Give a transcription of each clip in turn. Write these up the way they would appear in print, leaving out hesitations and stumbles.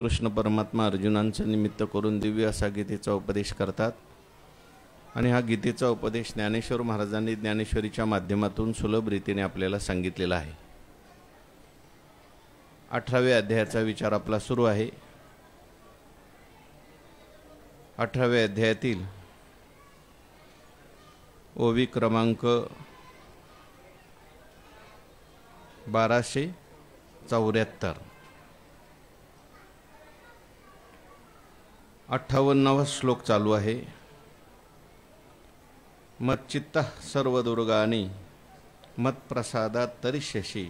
कृष्ण परमात्मा अर्जुनांचं निमित्त करून दिव्य असा गीतेचा उपदेश करतात। आणि हा गीतेचा उपदेश ज्ञानेश्वर महाराजांनी ज्ञानेश्वरीच्या माध्यमातून सुलभ रीतीने आपल्याला सांगितलेला आहे। 18व्या अध्यायाचा विचार आपला सुरू आहे। 18व्या अध्यायातील ओवी क्रमांक 1274 58वा श्लोक चालू आहे। मच्चित्त सर्व दुर्गानि मत्प्रसादात तरिष्यसि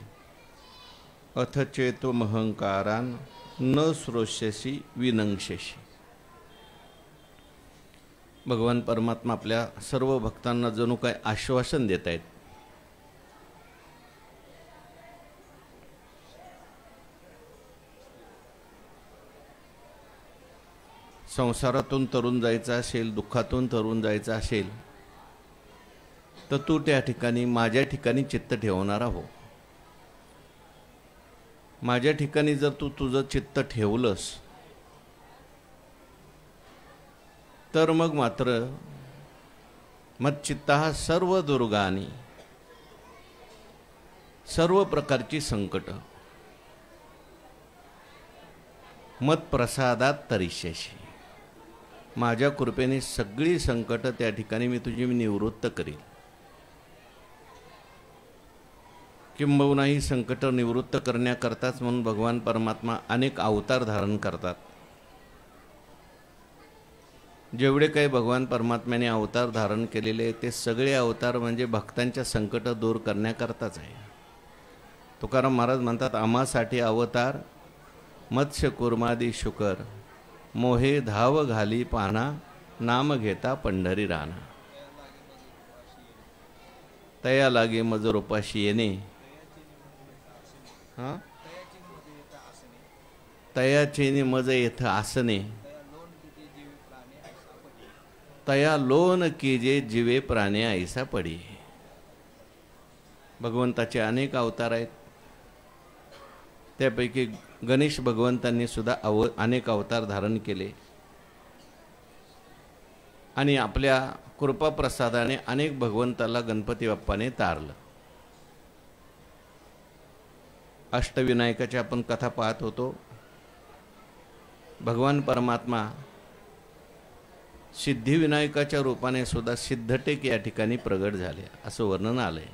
अथ चेतोमहंकारान न श्रोष्यसि विनंक्षसि। भगवान परमात्मा आपल्या सर्व भक्तांना जणू काय आश्वासन देत आहेत। संसारातून तरुण जायचं असेल, दुःखातून तरुण जायचं असेल तर तू त्या ठिकाणी माझ्या ठिकाणी चित्त ठेवणारा हो। माझ्या ठिकाणी जर तू तुझं चित्त ठेवलंस तर मग मात्र मच्चित्तः सर्व दुर्गानि सर्व प्रकारची संकट मत्प्रसादात तरिष्यसि माझ्या कृपेने सगळी संकट त्या ठिकाणी मी तुझी निवृत्त करील। किंबहुना ही संकट निवृत्त करण्याकरताच म्हणून भगवान परमात्मा अनेक अवतार धारण करतात। जेवढे काही भगवान परमात्म्याने अवतार धारण केलेले ते सगळे अवतार म्हणजे भक्तांच्या संकट दूर करण्याकरताच आहे। तुकाराम महाराज म्हणतात, आम्हासाठी अवतार मत्स्य कुर्मादी शुकर मोहे धाव घाली पाना नाम घेता पंढरी राना। तया लागे मज उपाशी येणे तयाचेने मज येथ आसने तया लोन कीजे जीवे प्राणे ऐसा पडी। भगवंताचे अनेक अवतार आहेत। त्यापैकी गणेश भगवंतांनी सुद्धा अनेक अवतार धारण केले आणि आपल्या कृपा प्रसादाने अनेक भगवंताला गणपती बाप्पाने तारलं। अष्टविनायकाची आपण कथा पाहत होतो। भगवान परमात्मा सिद्धिविनायकाच्या रूपाने सुद्धा सिद्धटेक या ठिकाणी प्रगट झाले असं वर्णन आलंय।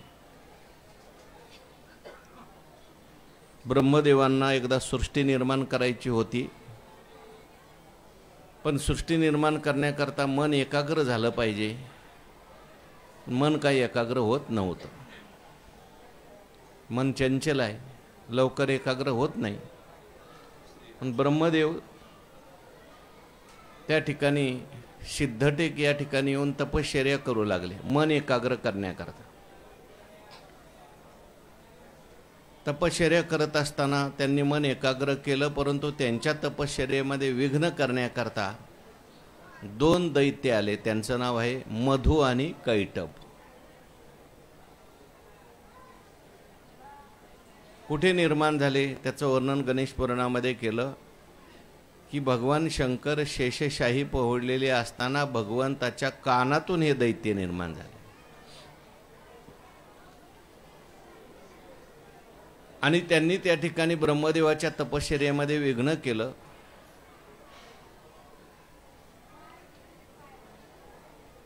ब्रह्मदेवांना एकदा सृष्टी निर्माण करायची होती, पण सृष्टी निर्माण करण्याकरता मन एकाग्र झालं पाहिजे। मन काही एकाग्र होत नव्हतं। मन चंचल आहे, लवकर एकाग्र होत नाही। पण ब्रह्मदेव त्या ठिकाणी सिद्धटेक या ठिकाणी येऊन तपश्चर्या करू लागले मन एकाग्र करण्याकरता। तपश्चर्या करत असताना त्यांनी मन एकाग्र केलं, परंतु त्यांच्या तपश्चर्येमध्ये विघ्न करण्याकरता दोन दैत्य आले। त्यांचं नाव आहे मधु आणि कैटभ। कुठे निर्माण झाले त्याचं वर्णन गणेश पुराणामध्ये केलं की भगवान शंकर शेषशाही पोहोडलेले असताना भगवंताच्या कानातून हे दैत्य निर्माण झाले आणि त्यांनी त्या ठिकाणी ब्रह्मदेवाच्या तपश्चर्येमध्ये विघ्न केलं।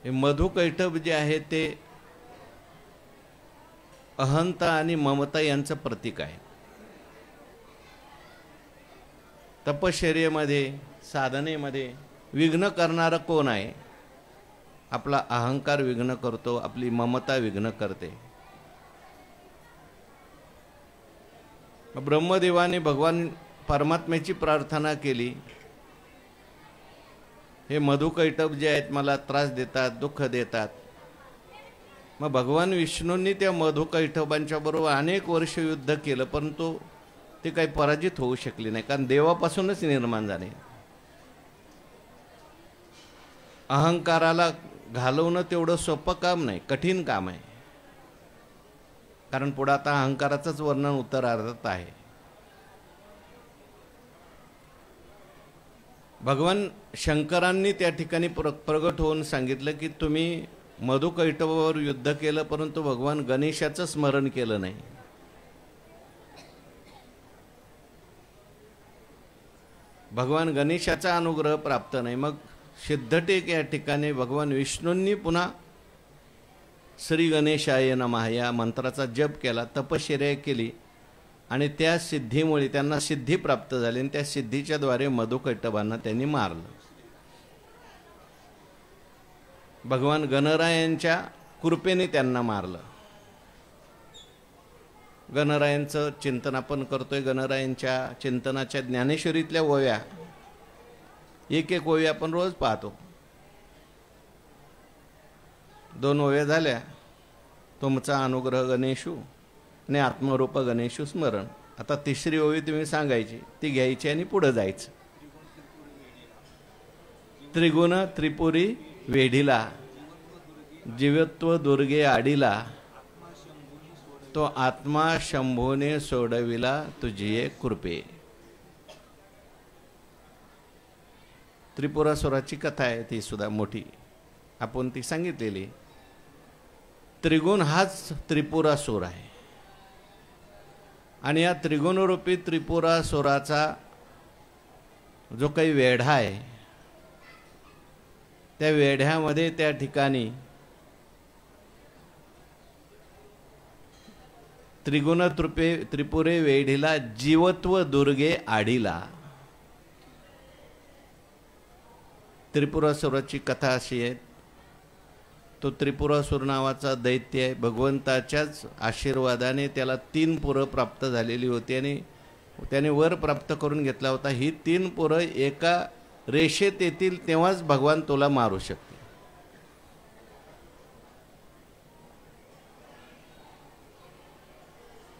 हे मधु कैटभ जे आहे ते अहंता आणि ममता यांचं प्रतीक आहे। तपश्चर्येमध्ये साधनेमध्ये विघ्न करणारा कोण आहे? आपला अहंकार विघ्न करतो, आपली ममता विघ्न करते। ब्रह्मदेवाने भगवान परमात्म्याची प्रार्थना केली, हे मधु कैटभ जे आहेत मला त्रास देतात, दुःख देतात। मग भगवान विष्णूंनी त्या मधु कैटभांच्या बरोबर अनेक वर्ष युद्ध केलं, परंतु ते काही पराजित होऊ शकले नाही, कारण देवापासूनच निर्माण झाले। अहंकाराला घालवणं तेवढं सोपं काम नाही, कठीण काम आहे। कारण पुढे आता अहंकाराचंच वर्णन उत्तरार्धात आहे। भगवान शंकरांनी त्या ठिकाणी प्रगट होऊन सांगितलं की तुम्ही मधुकैटभावर युद्ध केलं, परंतु भगवान गणेशाचं स्मरण केलं नाही. भगवान गणेशाचा अनुग्रह प्राप्त नाही. मग सिद्धटेक या ठिकाणी भगवान विष्णूंनी पुन्हा श्री गणेशाय नमः या मंत्राचा जप केला, तपश्चर्या केली आणि त्या सिद्धीमुळे त्यांना सिद्धी प्राप्त झाली आणि त्या सिद्धीच्या द्वारे मधुकैटभांना त्यांनी मारलं. भगवान गणरायांच्या कृपेने त्यांना मारलं. गणरायांचं चिंतन आपण करतोय. गणरायांच्या चिंतनाच्या ज्ञानेश्वरीतल्या ओव्या, एक एक ओवी आपण रोज पाहतो. 2 ओव्या झाल्या, तुमचा अनुग्रह गणेशू आणि आत्मरूप गणेशू स्मरण. आता तिसरी ओवी तुम्ही सांगायची, ती घ्यायची आणि पुढे जायचं. त्रिगुण त्रिपुरी वेढीला, जीवत्व दुर्गे आडीला, तो आत्मा शंभूने सोडविला तुझी कृपे. त्रिपुरासुराची कथा आहे, ती सुद्धा मोठी आपण ती सांगितलेली. त्रिगुण हाच त्रिपुरासुर आहे आणि या त्रिगुणरूपी त्रिपुरासुराचा जो काही वेढा आहे, त्या वेढ्यामध्ये त्या ठिकाणी त्रिगुण त्रिपुरे वेढीला, जीवत्व दुर्गे आडीला. त्रिपुरासुराची कथा अशी आहे, तो त्रिपुरासुर नावाचा दैत्य आहे. भगवंताच्याच आशीर्वादाने त्याला 3 पुरं प्राप्त झालेली होती आणि त्याने वर प्राप्त करून घेतला होता. ही 3 पुरं एका रेषेत येतील तेव्हाच भगवान तुला मारू शकते.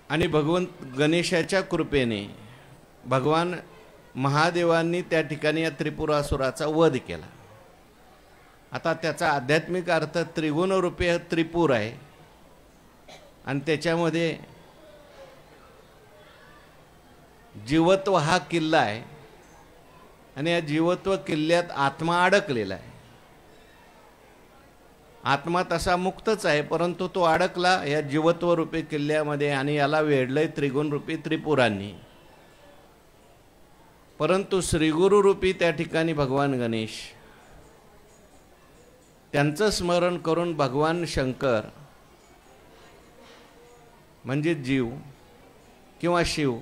आणि भगवंत गणेशाच्या कृपेने भगवान महादेवांनी त्या ठिकाणी या त्रिपुरासुराचा वध केला. आता त्याचा आध्यात्मिक अर्थ त्रिगुणरूपी त्रिपुर आहे आणि त्याच्यामध्ये जीवत्व हा किल्ला आहे आणि या जीवत्व किल्ल्यात आत्मा अडकलेला आहे. आत्मा तसा मुक्तच आहे, परंतु तो अडकला या जीवत्वरूपी किल्ल्यामध्ये आणि याला वेढलंय त्रिगुणरूपी त्रिपुरांनी. परंतु श्रीगुरुरूपी त्या ठिकाणी भगवान गणेश, त्यांचं स्मरण करून भगवान शंकर म्हणजे जीव किंवा शिव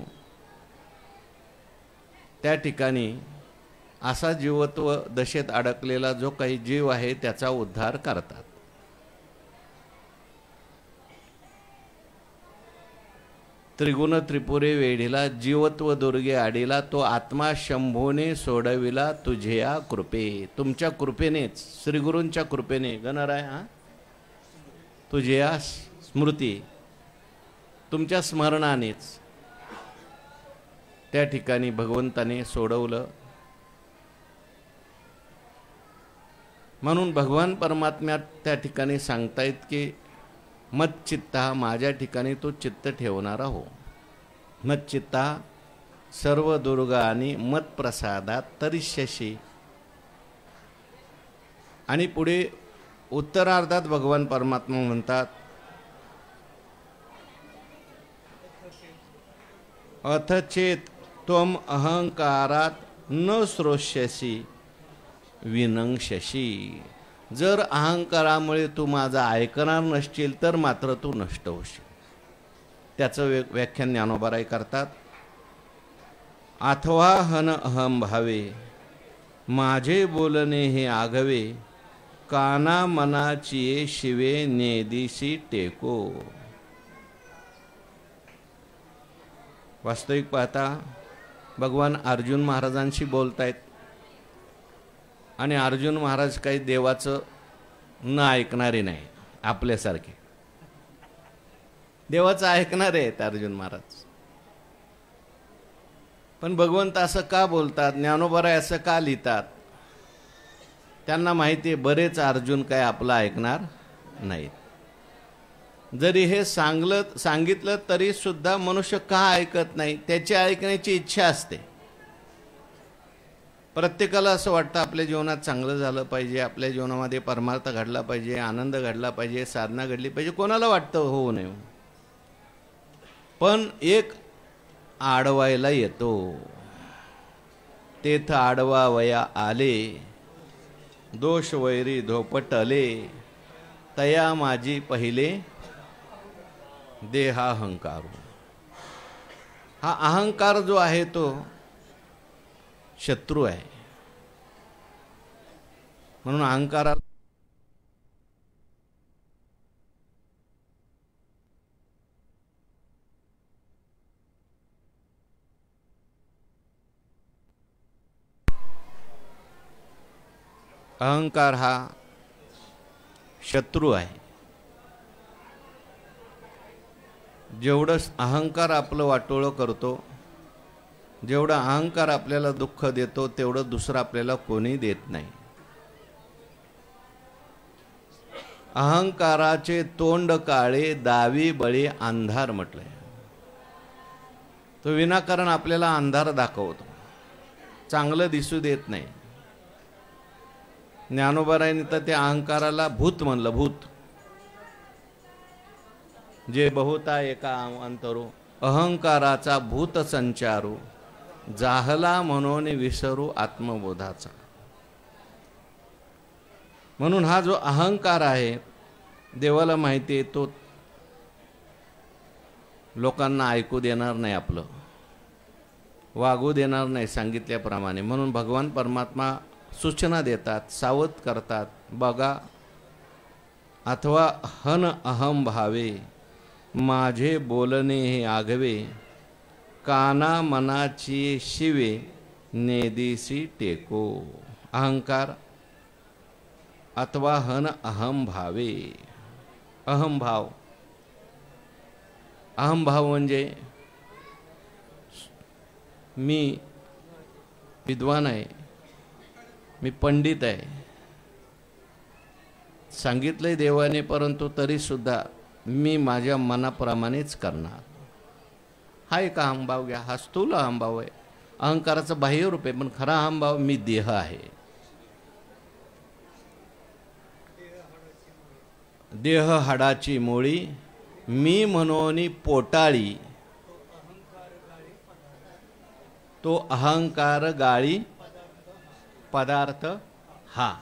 त्या ठिकाणी असा जीवत्व दशेत अडकलेला जो काही जीव आहे त्याचा उद्धार करतात. त्रिगुण त्रिपुरे वेढीला, जीवत्व दुर्गे आडीला, तो आत्मा शंभूने सोडविला तुझ्या कृपे. तुमच्या कृपेनेच, श्रीगुरूंच्या कृपेने गणराय तुझ्या स्मृती, तुमच्या स्मरणानेच त्या ठिकाणी भगवंताने सोडवलं. म्हणून भगवान परमात्म्यात त्या ठिकाणी सांगतायत की मच्चित्ता, माझ्या ठिकाणी तो चित्त ठेवणारा हो. मच्चित्ता सर्व दुर्गानी मत्प्रसादात तरिष्यशी. आणि पुढे उत्तरार्धात भगवान परमात्मा म्हणतात, अथ चेत त्वम अहंकारात न श्रोष्यसी विनंक्षसी. जर अहंकारामुळे तू माझा ऐकणार नसशील तर मात्र तू नष्ट होशील. त्याचं व्याख्यान ज्ञानोबाराय करतात. अथवा हन अहम भावे, माझे बोलणे हे आघवे, काना मनाची शिवे नेदिसी टेको. वास्तविक पाहता भगवान अर्जुन महाराजांशी बोलतायत आणि अर्जुन महाराज काही देवाचं न ऐकणारे नाही, आपल्यासारखे देवाचं ऐकणारे आहेत अर्जुन महाराज. पण भगवंत असं का बोलतात, ज्ञानोबाराय असं का लिहितात? त्यांना माहिती आहे बरेच अर्जुन काय आपलं ऐकणार नाहीत. जरी हे सांगितलं तरी सुद्धा मनुष्य का ऐकत नाही, त्याची ऐकण्याची इच्छा असते. प्रत्येकाला असं वाटतं आपल्या जीवनात चांगलं झालं पाहिजे, आपल्या जीवनामध्ये परमार्थ घडला पाहिजे, आनंद घडला पाहिजे, साधना घडली पाहिजे. कोणाला वाटतं होऊ नये, पण एक आडवायला येतो. तेथ आडवा वया आले, दोष वैरी धोपटले, तया माझी पहिले देहाहंकार. हा अहंकार जो आहे तो शत्रू आहे. म्हणून अहंकाराला अहंकार हा शत्रू आहे. जेवढं अहंकार आपलं वाटोळं करतो, जेवढा अहंकार आपल्याला दुःख देतो, तेवढं दुसरं आपल्याला कोणी देत नाही. अहंकाराचे तोंड काळे, दावी बळी अंधार म्हटलंय. तो विनाकारण आपल्याला अंधार दाखवतो, चांगलं दिसू देत नाही. ज्ञानोबारायांनी तर त्या अहंकाराला भूत म्हणलं. भूत जे बहुता एका अंतरू, अहंकाराचा भूत संचारू, जाहला म्हणून विसरू आत्मबोधाचा. म्हणून हा जो अहंकार आहे, देवाला माहिती आहे, तो लोकांना ऐकू देणार नाही, आपलं वागू देणार नाही सांगितल्याप्रमाणे. म्हणून भगवान परमात्मा सूचना देतात, सावध करतात. बघा, अथवा हन अहम भावे, माझे बोलणे हे आगवे, काना मनाची शिवे, नेदिसी टेको. अहंकार अथवा हन अहम भावे. अहमभाव, अहमभाव म्हणजे मी विद्वान आहे, मी पंडित आहे, सांगितलंय देवाने, परंतु तरी सुद्धा मी माझ्या मनाप्रमाणेच करणार. हा एक अहमभाव घ्या. हा स्थूल अहमभाव आहे, अहंकाराचं बाह्य रूप आहे. पण खरा अहमभाव मी देह आहे. देह हाडाची मोळी, मी म्हणून पोटाळी, तो अहंकार गाळी पदार्थ हा.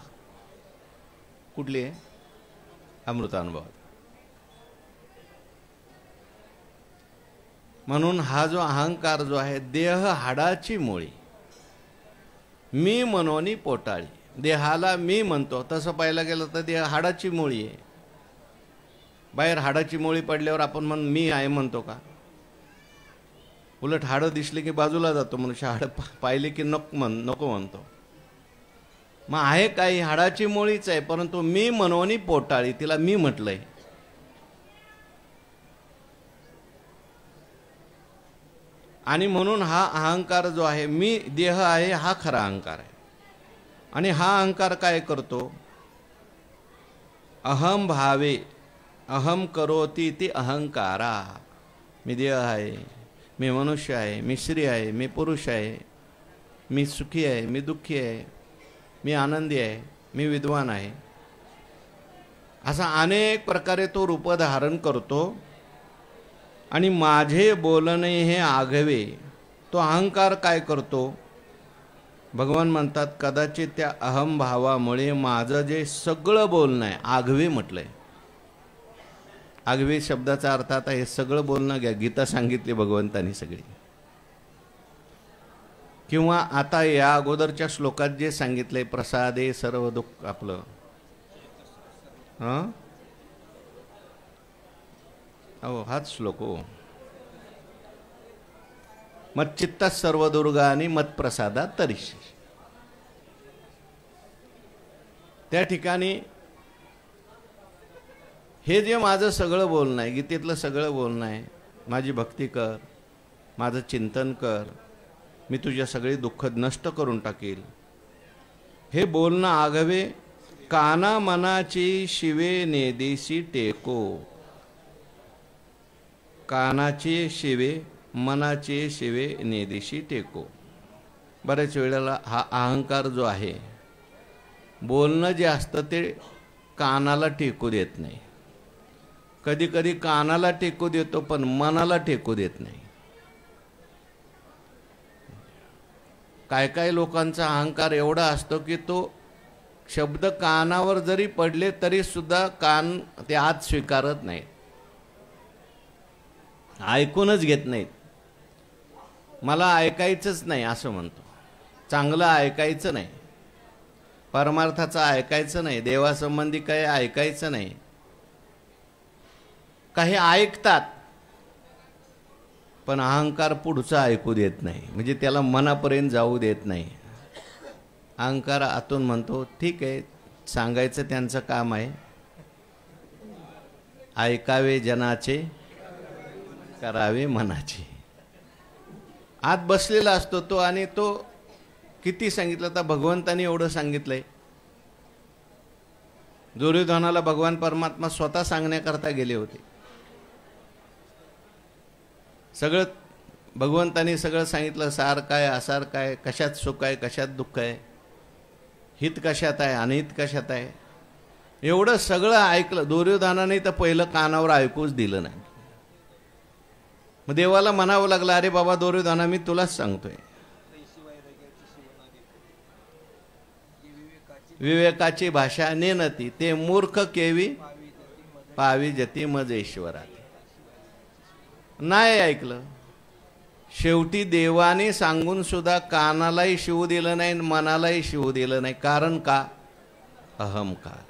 कुठली आहे? अमृतानुभव. म्हणून हा जो अहंकार जो आहे, देह हाडाची मोळी, मी म्हणून पोटाळी. देहाला मी म्हणतो, तसं पाहायला गेलं तर देह हाडाची मोळी आहे. बाहेर हाडाची मोळी पडल्यावर आपण मी आहे म्हणतो का? उलट हाडं दिसले की बाजूला जातो मनुष्य, हाडं पाहिले की नको म्हणतो. मग आहे काही हाडाची मोळीच आहे, परंतु मी म्हणून पोटाळी, तिला मी म्हटलंय. आणि म्हणून हा अहंकार जो आहे, मी देह आहे, हा खरा अहंकार आहे. आणि हा अहंकार काय करतो? अहम भावे, अहम करोती ती अहंकारा. मी देह आहे, मी मनुष्य आहे, मी स्त्री आहे, मी पुरुष आहे, मी सुखी आहे, मी दुःखी आहे, मी आनंदी आहे, मी विद्वान आहे. असा अनेक प्रकारे तो रूप धारण करतो. आणि माझे बोलणे हे आघवे, तो अहंकार काय करतो? भगवान म्हणतात, कदाचित त्या अहमभावामुळे माझं जे सगळं बोलणं आहे, आघवे म्हटलंय. आघवे शब्दाचा अर्थ आता हे सगळं बोलणं घ्या, गीता सांगितली भगवंतांनी सगळी, किंवा आता या अगोदरच्या श्लोकात जे सांगितलंय, प्रसादे सर्व दुःख आपलं, हाच श्लोक हो. मच्चित्त सर्व दुर्गानी मत्प्रसादा तरीशी. त्या ठिकाणी हे जे माझं सगळं बोलणं आहे, गीतेतलं सगळं बोलणं आहे, माझी भक्ती कर, माझं चिंतन कर, मी तुझ्या सगळे दुःख नष्ट करून टाकेल, हे बोलणं आघवे, काना मनाची शिवे नेदेशी टेको. कानाचे शिवे, मनाचे शिवे नेदेशी टेको. बऱ्याच वेळेला हा अहंकार जो आहे, बोलणं जे असतं ते कानाला टेकू देत नाही. कधी कधी कानाला टेकू देतो पण मनाला टेकू देत नाही. काय काय लोकांचा अहंकार एवढा असतो की तो शब्द कानावर जरी पडले तरी सुद्धा कान ते आत स्वीकारत नाहीत, ऐकूनच घेत नाहीत. मला ऐकायचंच नाही असं म्हणतो. चांगलं ऐकायचं नाही, परमार्थाचं ऐकायचं नाही, देवासंबंधी काही ऐकायचं नाही. काही ऐकतात पण अहंकार पुढचं ऐकू देत नाही, म्हणजे त्याला मनापर्यंत जाऊ देत नाही. अहंकार आतून म्हणतो ठीक आहे, सांगायचं त्यांचं काम आहे, ऐकावे जनाचे करावे मनाचे. आत बसलेला असतो तो, आणि तो किती सांगितलं तर भगवंतानी एवढं सांगितलंय. दुर्योधनाला भगवान परमात्मा स्वतः सांगण्याकरता गेले होते. सगळं भगवंतानी सगळं सांगितलं, सार काय असार काय, कशात सुख आहे कशात दुःख आहे, हित कशात आहे अनहित कशात आहे, एवढं सगळं ऐकलं. दुर्योधनाने तर पहिलं कानावर ऐकूच दिलं नाही. मग देवाला म्हणावं लागलं, अरे बाबा दुर्योधना, मी तुलाच सांगतोय, विवेकाची भाषा नेनती, ते मूर्ख केवी पावी जती मज ईश्वरा. नाही ऐकलं. शेवटी देवाने सांगून सुद्धा कानालाही शिवू दिलं नाही, मनालाही शिवू दिलं नाही. कारण का? अहंकार.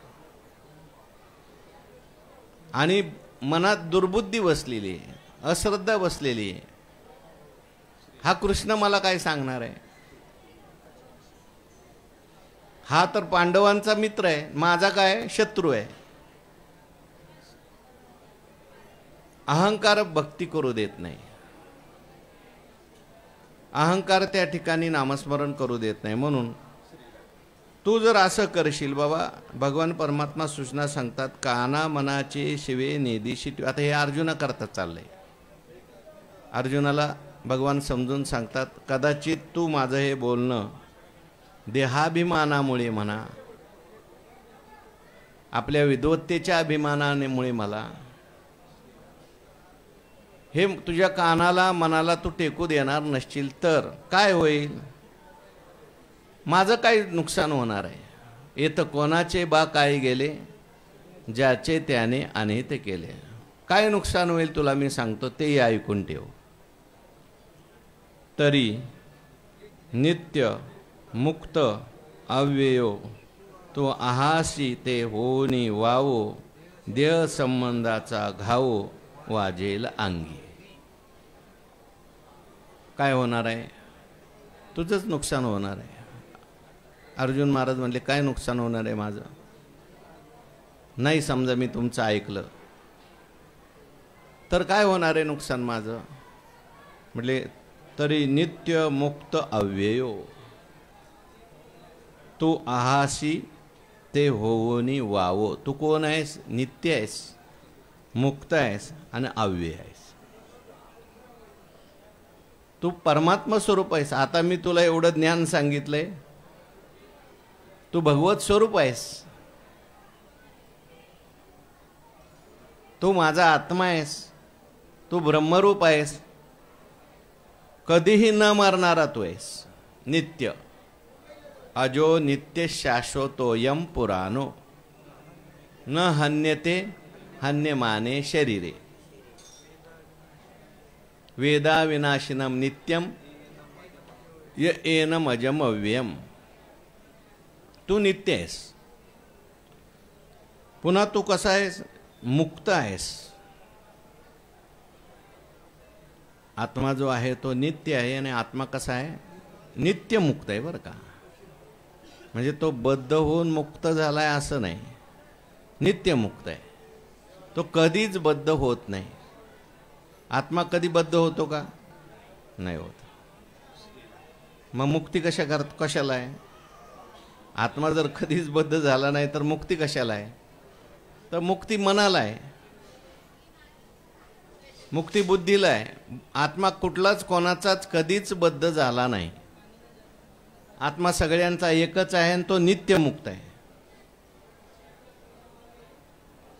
आणि मनात दुर्बुद्धी बसलेली आहे, अश्रद्धा बसलेली आहे. हा कृष्ण मला काय सांगणार आहे? हा तर पांडवांचा मित्र आहे, माझा काय शत्रू आहे. अहंकार भक्ती करू देत नाही. अहंकार त्या ठिकाणी नामस्मरण करू देत नाही. म्हणून तू जर असं करशील बाबा, भगवान परमात्मा सूचना सांगतात, काना मनाचे शिवे नेदिशी. आता हे अर्जुना करता चाललंय. अर्जुनाला भगवान समजून सांगतात, कदाचित तू माझं हे बोलणं देहाभिमानामुळे म्हणा, आपल्या विद्वत्तेच्या अभिमानामुळे मला हे तुझ्या कानाला मनाला तू टेकू देणार नसशील तर काय होईल? माझं काही नुकसान होणार आहे. येत कोणाचे बा काय गेले, ज्याचे त्याने अनित केले. काय नुकसान होईल तुला मी सांगतो, तेही ऐकून ठेव. तरी नित्य मुक्त अव्ययो तो आहासी ते होनी वावो, देह संबंधाचा घावो वाजेल अंगी. काय होणार आहे? तुझंच नुकसान होणार आहे. अर्जुन महाराज म्हणले, काय नुकसान होणार आहे माझं? नाही समजा मी तुमचं ऐकलं तर काय होणार आहे नुकसान माझं? म्हटले, तरी नित्य मुक्त अव्ययो तू आहासी ते होवनी वावो. तू कोण आहेस? नित्य आहेस, मुक्त आहेस आणि अव्यय आहेस. तू परमात्मा स्वरूप आहेस. आता मी तुला एवढं ज्ञान सांगितलंय, तू भगवत स्वरूप आहेस. तू माझा आत्मा आहेस, तू ब्रह्मरूप आहेस, कधीही न मरणारा तू आहेस. नित्य अजो नित्य शाश्वतोयम पुराणो न हन्यते हन्यमाने शरीरे वेदा विनाशिनम नित्यम य एनम अजम अव्ययम. तू नित्य आहेस. पुन्हा तू कसा आहेस? मुक्त आहेस. आत्मा जो आहे तो नित्य आहे, आणि आत्मा कसा आहे? नित्य मुक्त आहे. बरं का? म्हणजे तो बद्ध होऊन मुक्त झालाय असं नाही. नित्य मुक्त आहे. तो कधीच बद्ध होत नाही. आत्मा कधी बद्ध होतो का? नाही होत. मग मुक्ती कशाला आहे? आत्मा जर कधीच बद्ध झाला नाही तर मुक्ती कशाला आहे? तर मुक्ती मनाला आहे, मुक्ती बुद्धीला आहे. आत्मा कुठलाच कोणाचाच कधीच बद्ध झाला नाही. आत्मा सगळ्यांचा एकच आहे आणि तो नित्यमुक्त आहे.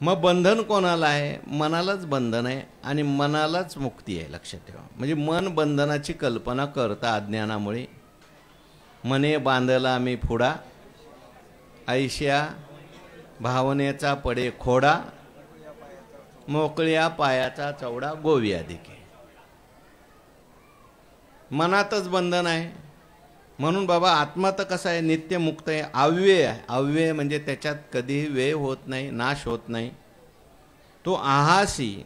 मग बंधन कोणाला आहे? मनालाच बंधन आहे आणि मनालाच मुक्ती आहे, लक्षात ठेवा. म्हणजे मन बंधनाची कल्पना करता अज्ञानामुळे. मने बांधला मी फुडा, ऐश्या भावनेचा पडे खोडा, मोकळ्या पायाचा चवडा गोविया दिके. मनातच बंधन आहे. म्हणून बाबा आत्मा तर कसा आहे? नित्यमुक्त आहे, अव्यय आहे. अव्यय म्हणजे त्याच्यात कधीही व्यय होत नाही, नाश होत नाही. तो आहासी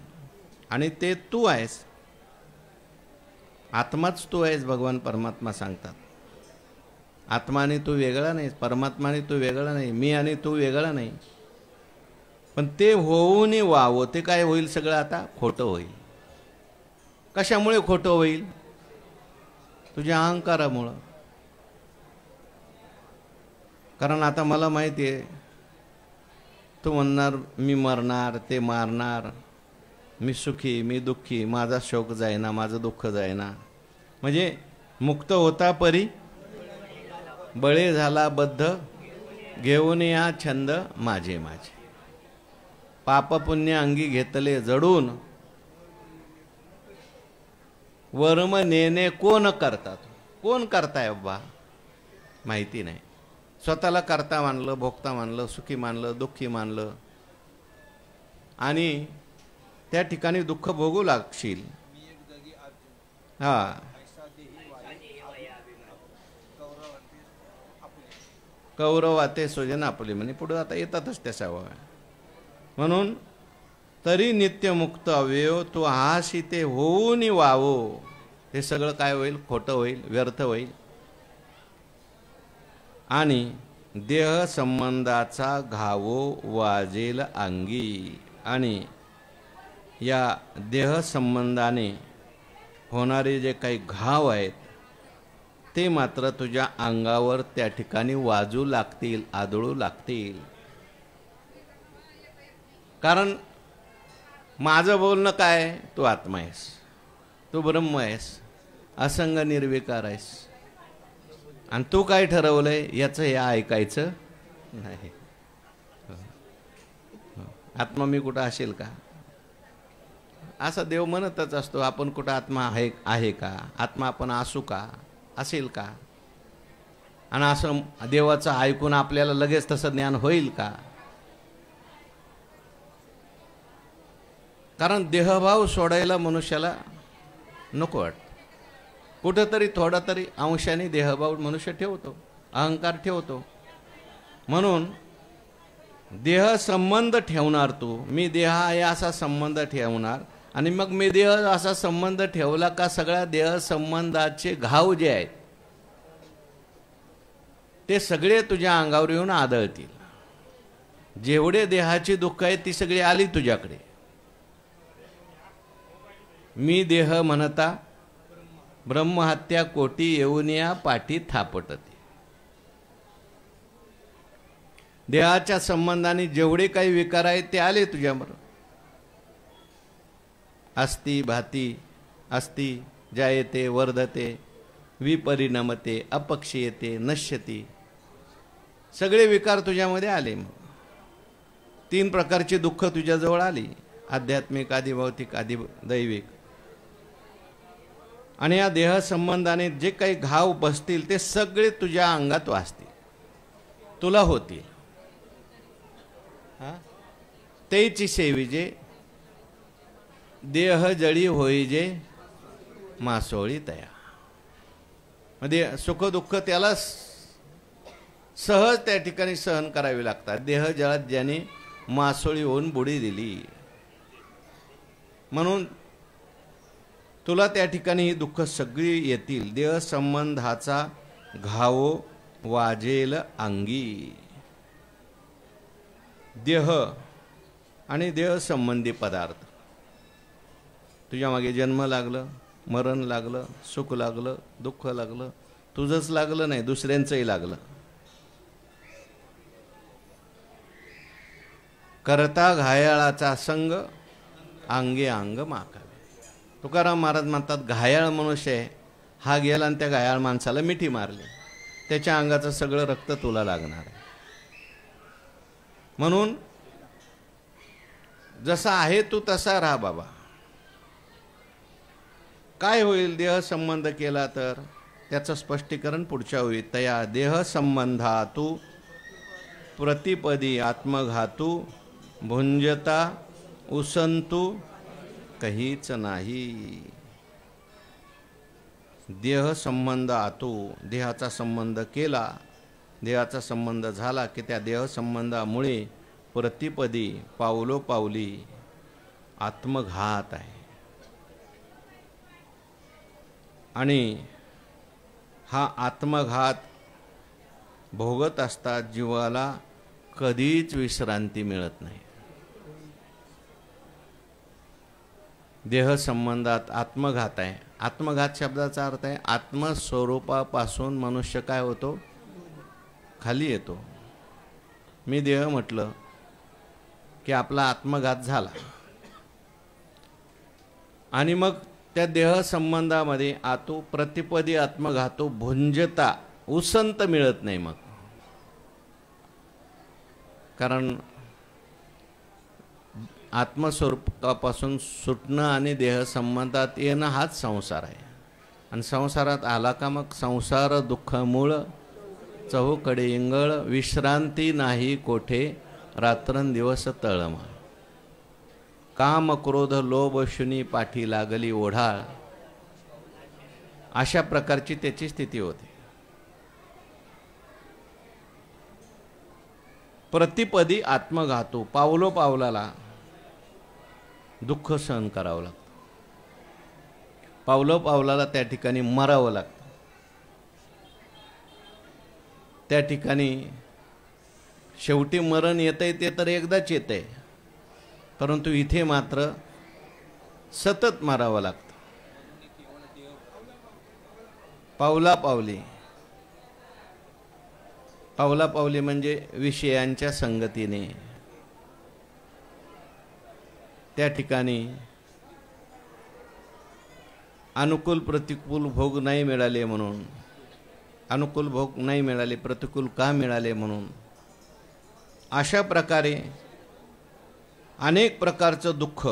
आणि ते तू आहेस. आत्माच तू आहेस, भगवान परमात्मा सांगतात. आत्मा आणि तू वेगळा नाही, परमात्मा आणि तू वेगळा नाही, मी आणि तू वेगळा नाही. पण ते होऊन वावं ते काय होईल? सगळं आता खोटं होईल. कशामुळे खोटं होईल? तुझ्या अहंकारामुळं. कारण आता मला माहिती आहे, तू म्हणणार मी मरणार, ते मारणार, मी सुखी, मी दुःखी, माझा शोक जायना, माझं दुःख जायना. म्हणजे मुक्त होता परी बळे झाला बद्ध, घेऊन या छंद माझे माझे. पापपुण्य अंगी घेतले जडून, वर्म नेणे कोण करतात? कोण करताय बाबा? माहिती नाही. स्वतःला करता मानलं, भोगता मानलं, सुखी मानलं, दुःखी मानलं आणि त्या ठिकाणी दुःख भोगू लागशील. हा, कौरवाते स्वजन आपले म्हणे पुढे आता येतातच त्या सवय. म्हणून तरी नित्यमुक्त अव्यय तू आहाशी ते होऊन वावो. हे सगळं काय होईल? खोटं होईल, व्यर्थ होईल. आणि देह संबंधाचा घावो वाजेल अंगी. आणि या देह संबंधाने होणारे जे काही घाव आहेत ते मात्र तुझ्या अंगावर त्या ठिकाणी वाजू लागतील, आदळू लागतील. कारण माझं बोलणं काय? तू आत्मा आहेस, तू ब्रह्म आहेस, असंग निर्विकार आहेस. आणि तू काय ठरवलंय? याचं हे ऐकायचं नाही. आत्मा मी कुठं असेल का? असा देव म्हणतच असतो. आपण कुठं आत्मा आहे का? आत्मा आपण असू का? असेल का? आणि असं देवाचं ऐकून आपल्याला लगेच तसं ज्ञान होईल का? कारण देहभाव सोडायला मनुष्याला नको वाटतं. कुठंतरी थोडा तरी अंशाने देहभाव मनुष्य ठेवतो, अहंकार ठेवतो. म्हणून देह संबंध ठेवणार तू. मी देह आहे असा संबंध ठेवणार. आणि मग मी देह असा संबंध ठेवला का सगळ्या देह संबंधाचे घाव जे आहेत ते सगळे तुझ्या अंगावर येऊन आदळतील. जेवढे देहाची दुःख आहेत ती सगळी आली तुझ्याकडे. मी देह म्हणता ब्रह्महत्या कोटी येऊन या पाठी थापटते. देहाच्या संबंधाने जेवढे काही विकार आहेत ते आले तुझ्याबरोबर. अस्ति भाती अस्ति जायते वर्धते विपरिणमते अपक्षीयते नश्यती. सगळे विकार तुझ्यामध्ये आले. मग 3 प्रकारची दुःख तुझ्याजवळ आली, आध्यात्मिक, आधी भौतिक, आधी दैविक. आणि या देह संबंधाने जे काही घाव बसतील ते सगळे तुझ्या अंगात वाचतील, तुला होतील. तेची सेविजे देह जळी होईजे मासोळी तया. म्हणजे सुख दुःख त्याला सहज त्या ठिकाणी सहन करावी लागतात. देह जळात ज्याने मासोळी होऊन बुडी दिली. म्हणून तुला त्या ठिकाणी ही दुःख सगळी येतील. देह संबंधाचा घावो वाजेल अंगी. देह आणि देह संबंधी पदार्थ. तुझ्या मागे जन्म लागलं, मरण लागलं, सुख लागलं, दुःख लागलं. तुझंच लागलं नाही, दुसऱ्यांचंही लागलं. करता घायाळाचा संग अंगे अंग माकावे. तुकाराम महाराज म्हणतात घायाळ मनुष्य आहे हा गेला आणि त्या घायाळ माणसाला मिठी मारली. त्याच्या अंगाचं सगळं रक्त तुला लागणार आहे. म्हणून जसा आहे तू तसा राहा बाबा. काय होईल देह संबंध केला तर त्याचं स्पष्टीकरण पुढच्या होईल. तया देह संबंधातू प्रतिपदी आत्मघातू भुंजता उसंतू काहीच नाही. देह संबंध आतू, देहाचा संबंध केला, देहाचा संबंध झाला की त्या देह संबंधामुळे प्रतिपदी पावलोपावली आत्मघात आहे. आणि हा आत्मघात भोगत असतात जीवाला कधीच विश्रांती मिळत नाही. देह संबंधात आत्मघात आहे. आत्मघात शब्दाचा अर्थ आहे आत्मस्वरूपापासून मनुष्य काय होतो, खाली येतो. मी देह म्हटलं की आपला आत्मघात झाला आणि मग त्या देह संबंधामध्ये आतू प्रतिपदी आत्मघातो भुंजता उसंत मिळत नाही. मग कारण आत्मस्वरूपापासून सुटणं आणि देह संबंधात येणं हाच संसार आहे. आणि संसारात आला का मग संसार दुःख मूळ चहूकडे इंगळ विश्रांती नाही कोठे रात्रंदिवस तळमळ. काम क्रोध लोभ शुनी पाठी लागली ओढाळ. अशा प्रकारची त्याची स्थिती होते. प्रतिपदी आत्मघातू, पावलो पावलाला दुःख सहन करावं लागतं. पावलो पावलाला त्या ठिकाणी मरावं लागतं. त्या ठिकाणी शेवटी मरण येतंय ते तर एकदाच येतंय, परंतु इथे मात्र सतत मारावं लागतं. पावला पावली, पावला पावली म्हणजे विषयांच्या संगतीने. त्या ठिकाणी अनुकूल प्रतिकूल भोग नाही मिळाले म्हणून, अनुकूल भोग नाही मिळाले प्रतिकूल का मिळाले म्हणून अशा प्रकारे अनेक प्रकारचं दुःख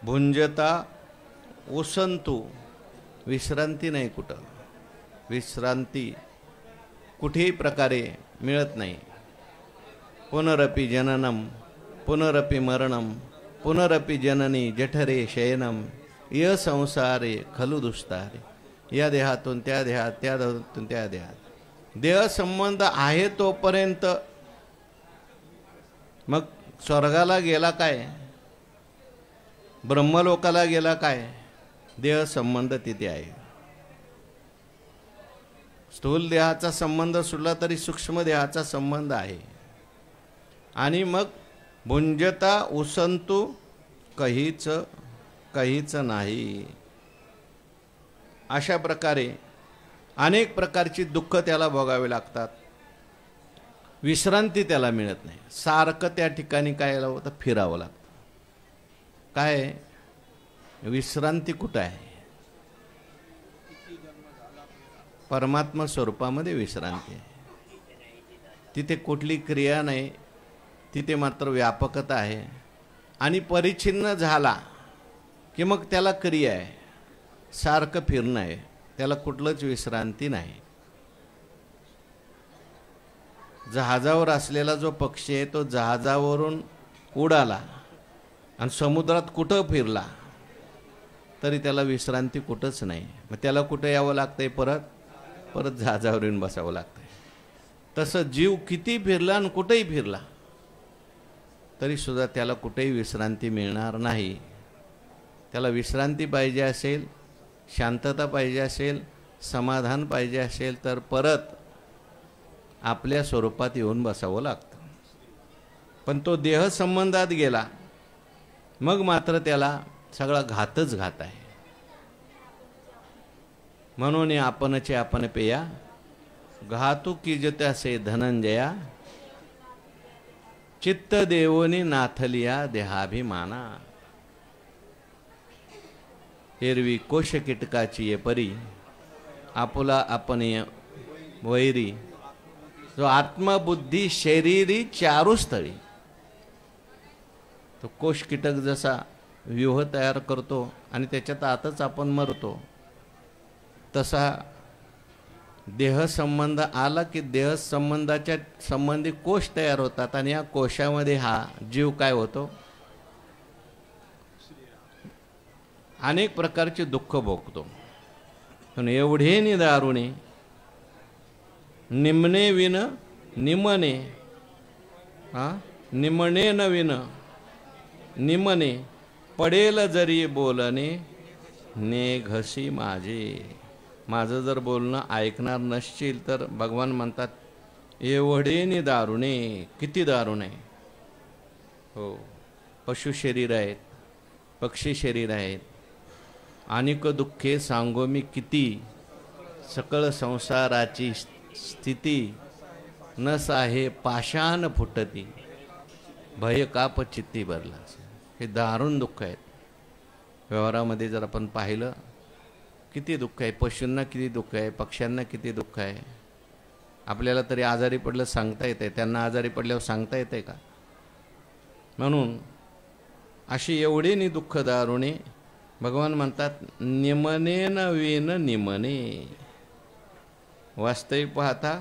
भुंजता उसंतू. विश्रांती नाही, कुठं विश्रांती कुठेही प्रकारे मिळत नाही. पुनरपि जननम पुनरपि मरणम पुनरपि जननी जठरे शयनम य संसारे खलु दुस्तारे. या देहातून त्या देहात, त्या देहातून त्या देहात. देह संबंध आहे तोपर्यंत मग स्वर्गाला गेला काय, ब्रह्मलोकाला गेला काय, देह संबंध तिथे आहे. स्थूल देहाचा संबंध सुटला तरी सूक्ष्म देहाचा संबंध आहे. आणि मग भुंजता उसंतू काहीच काहीच नाही. अशा प्रकारे अनेक प्रकारची दुःख त्याला भोगावे लागतात. विश्रांती त्याला मिळत नाही. सारखं त्या ठिकाणी काय होतं, फिरावं लागतं. काय विश्रांती कुठं आहे? परमात्मा स्वरूपामध्ये विश्रांती आहे. तिथे कुठली क्रिया नाही, तिथे मात्र व्यापकता आहे. आणि परिच्छिन्न झाला की मग त्याला क्रिया आहे, सारखं फिरणं आहे, त्याला कुठलंच विश्रांती नाही. जहाजावर असलेला जो पक्षी आहे तो जहाजावरून उडाला आणि समुद्रात कुठं फिरला तरी त्याला विश्रांती कुठंच नाही. मग त्याला कुठं यावं लागतंय, परत जहाजावर येऊन बसावं लागतंय. तसं जीव किती फिरला आणि कुठेही फिरला तरी सुद्धा त्याला कुठेही विश्रांती मिळणार नाही. त्याला विश्रांती पाहिजे असेल, शांतता पाहिजे असेल, समाधान पाहिजे असेल तर परत आपल्या स्वरूपात येऊन बसावं लागतं. पण तो देह संबंधात गेला मग मात्र त्याला सगळा घातच घात आहे. म्हणून आपणचे आपण पेया घातू कीजत्यासे धनंजया चित्त देवोनी नाथलिया देहाभिमाना. एरवी कोश कीटकाची ये परी आपुला आपण वैरी, जो आत्मबुद्धी शरीरी चारुस्थळी, तो कोश कीटक जसा व्यूह तयार करतो आणि त्याच्यात आतच आपण मरतो, तसा देह संबंध आला की देह संबंधाच्या संबंधी कोश तयार होतात आणि या कोशामध्ये हा जीव काय होतो, अनेक प्रकारचे दुःख भोगतो. पण एवढे निदारुणे निम्ने विन निमने, निमणे न विन निमने, पडेल जरी बोलणे ने घसी माझे. माझं जर बोलणं ऐकणार नसशील तर भगवान म्हणतात एवढे नि दारुणे. किती दारुण आहे. हो, पशु शरीर आहेत, पक्षी शरीर आहेत. अनेक दुःखे सांगो मी किती, सकळ संसाराची स्थिती नस आहे पाषाण फुटती, भय काप चित्ती भरला. हे दारुण दुःख आहेत. व्यवहारामध्ये जर आपण पाहिलं किती दुःख आहे, पशूंना किती दुःख आहे, पक्ष्यांना किती दुःख आहे. आपल्याला तरी आजारी पडलं सांगता येते, त्यांना आजारी पडल्यावर सांगता येते का. म्हणून अशी एवढी नि दुःख दारुणे. भगवान म्हणतात निमने न विन निमने. वास्तविक पाहता